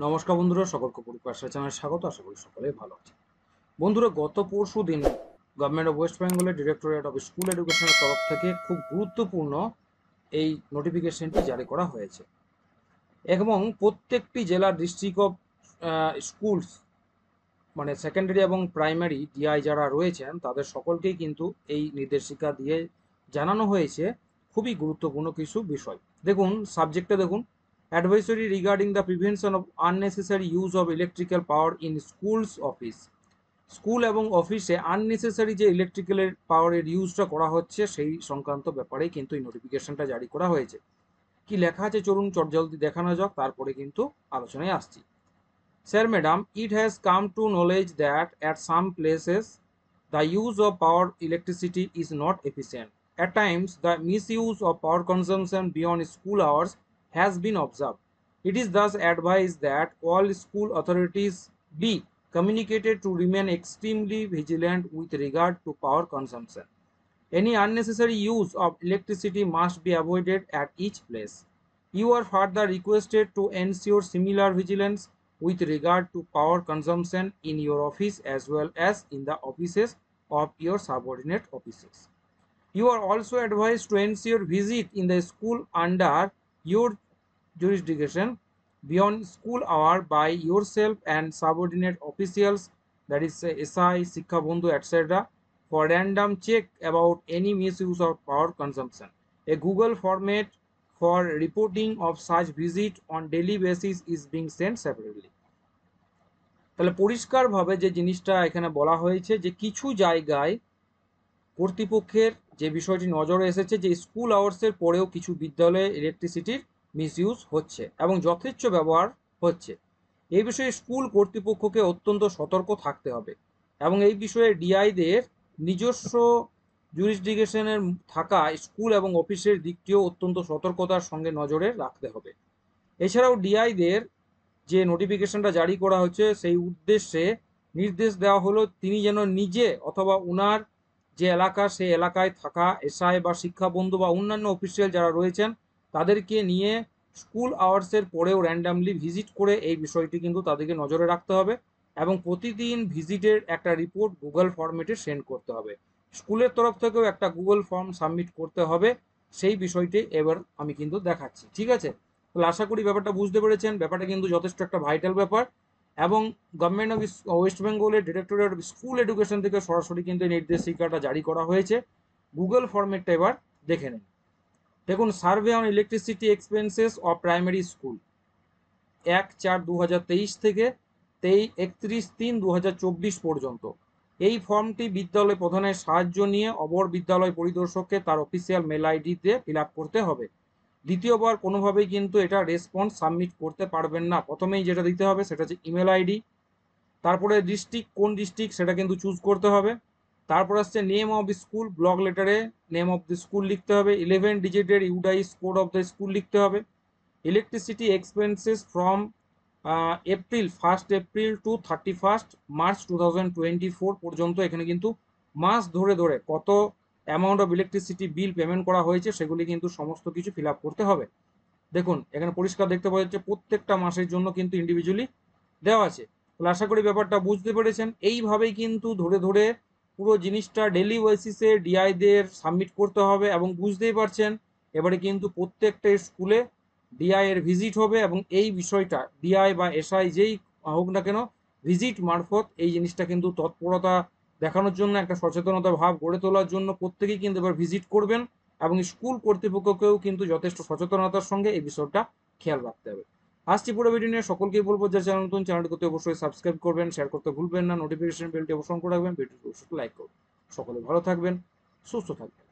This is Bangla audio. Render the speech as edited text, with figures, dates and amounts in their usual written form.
নমস্কার বন্ধুরা, সকলকে পরিপার্শ্ব চ্যানেলে স্বাগত। আশা করি সকলেই ভালো আছে। বন্ধুরা, গত পরশু দিন গভর্নমেন্ট অফ ওয়েস্ট বেঙ্গলের ডিরেক্টরেট অফ স্কুল এডুকেশনের তরফ থেকে খুব গুরুত্বপূর্ণ এই নোটিফিকেশনটি জারি করা হয়েছে এবং প্রত্যেকটি জেলার ডিস্ট্রিক্ট অফ স্কুলস মানে সেকেন্ডারি এবং প্রাইমারি ডিআই যারা রয়েছেন তাদের সকলকেই কিন্তু এই নির্দেশিকা দিয়ে জানানো হয়েছে খুবই গুরুত্বপূর্ণ কিছু বিষয়। দেখুন সাবজেক্টটা দেখুন, advisory regarding the prevention of unnecessary use of electrical power in schools office. School এবং অফিসে আননেসেসারি যে ইলেকট্রিক্যালের পাওয়ারের ইউজটা করা হচ্ছে সেই সংক্রান্ত ব্যাপারেই কিন্তু এই নোটিফিকেশনটা জারি করা হয়েছে। কি লেখা আছে চলুন চটজলদি দেখানো যাক, তারপরে কিন্তু আলোচনায় আসছি। Sir, madam, it has come to knowledge that at some places the use of power electricity is not efficient. At times, the misuse of power consumption beyond school hours has been observed. It is thus advised that all school authorities be communicated to remain extremely vigilant with regard to power consumption. Any unnecessary use of electricity must be avoided at each place. You are further requested to ensure similar vigilance with regard to power consumption in your office as well as in the offices of your subordinate offices. You are also advised to ensure visit in the school under your jurisdiction beyond school hour by yourself and subordinate officials, that is SI, Sikha Bondhu, etc. for random check about any misuse of power consumption. A Google format for reporting of such visit on daily basis is being sent separately. তাহলে পরিষ্কারভাবে যে জিনিসটা এখানে বলা হয়েছে যে কিছু জায়গায় কর্তৃপক্ষের যে বিষয়টি নজরে এসেছে যে স্কুল আওয়ার্সের পরেও কিছু বিদ্যালয়ে ইলেকট্রিসিটির মিসইউজ হচ্ছে এবং যথেচ্ছ ব্যবহার হচ্ছে। এই বিষয়ে স্কুল কর্তৃপক্ষকে অত্যন্ত সতর্ক থাকতে হবে এবং এই বিষয়ে ডিআইদের নিজস্ব জুরিসডিকশনের থাকা স্কুল এবং অফিসের দিকটিও অত্যন্ত সতর্কতার সঙ্গে নজরে রাখতে হবে। এছাড়াও ডিআইদের যে নোটিফিকেশনটা জারি করা হচ্ছে সেই উদ্দেশ্যে নির্দেশ দেওয়া হলো তিনি যেন নিজে অথবা উনার যে এলাকা সেই এলাকায় থাকা এসআই বা শিক্ষা বন্ধু বা অন্যান্য অফিসিয়াল যারা রয়েছেন তাদেরকে নিয়ে স্কুল আওয়ার্সের পরেও র্যান্ডামলি ভিজিট করে এই বিষয়টি কিন্তু তাদেরকে নজরে রাখতে হবে এবং প্রতিদিন ভিজিটের একটা রিপোর্ট গুগল ফর্মেটে সেন্ড করতে হবে। স্কুলের তরফ থেকেও একটা গুগল ফর্ম সাবমিট করতে হবে। সেই বিষয়টি এবার আমি কিন্তু দেখাচ্ছি, ঠিক আছে? তাহলে আশা করি ব্যাপারটা বুঝতে পেরেছেন। ব্যাপারটা কিন্তু যথেষ্ট একটা ভাইটাল ব্যাপার এবং গভর্নমেন্ট অফ ওয়েস্ট বেঙ্গলের ডিরেক্টরেট অফ স্কুল এডুকেশন থেকে সরাসরি কিন্তু এই নির্দেশিকাটা জারি করা হয়েছে। গুগল ফর্মেটটা এবার দেখে নিন। দেখুন, survey on electricity expenses of primary school 1/4/2023 থেকে 31/3/2024 পর্যন্ত। এই ফর্মটি বিদ্যালয় প্রধানের সাহায্য নিয়ে অপর বিদ্যালয় পরিদর্শককে তার অফিসিয়াল মেল আইডিতে ফিল আপ করতে হবে। দ্বিতীয়বার কোনোভাবেই কিন্তু এটা রেসপন্স সাবমিট করতে পারবেন না। প্রথমেই যেটা দিতে হবে সেটা হচ্ছে ইমেল আইডি, তারপরে ডিস্ট্রিক্ট কোন ডিস্ট্রিক্ট সেটা কিন্তু চুজ করতে হবে। তারপর আসছে নেম অফ স্কুল, ব্লক লেটারে নেম অফ দ্য স্কুল লিখতে হবে। 11 ডিজিটের UDISE code of the school লিখতে হবে। Electricity expenses from April to 31 March 2024 পর্যন্ত এখানে কিন্তু মাস ধরে ধরে কত amount of electricity bill payment করা হয়েছে সেগুলি কিন্তু সমস্ত কিছু ফিল আপ করতে হবে। দেখুন এখানে পরিষ্কার দেখতে পাওয়া যাচ্ছে প্রত্যেকটা মাসের জন্য কিন্তু ইন্ডিভিজুয়ালি দেওয়া আছে। তাহলে আশা করি ব্যাপারটা বুঝতে পেরেছেন। এইভাবেই কিন্তু ধরে ধরে পুরো জিনিসটা ডেলি বেসিসে ডিআইদের সাবমিট করতে হবে এবং বুঝতেই পারছেন এবারে কিন্তু প্রত্যেকটা স্কুলে ডিআই এর ভিজিট হবে এবং এই বিষয়টা ডিআই বা এসআই যেই হোক না কেন ভিজিট মারফত এই জিনিসটা কিন্তু তৎপরতা দেখানোর জন্য একটা সচেতনতা ভাব গড়ে তোলার জন্য প্রত্যেকেই কিন্তু এবার ভিজিট করবেন এবং স্কুল কর্তৃপক্ষকেও কিন্তু যথেষ্ট সচেতনতার সঙ্গে এই বিষয়টা খেয়াল রাখতে হবে। আসছি পুরো ভিডিও নিয়ে। সকলকেই বলবো যে চ্যানেল নতুন, চ্যানেলটিতে অবশ্যই সাবস্ক্রাইব করবেন, শেয়ার করতে ভুলবেন না, নোটিফিকেশন বেলটি অবশ্যই করে রাখবেন, ভিডিওটি অবশ্যই লাইক করবেন। সকলে ভালো থাকবেন, সুস্থ থাকবেন।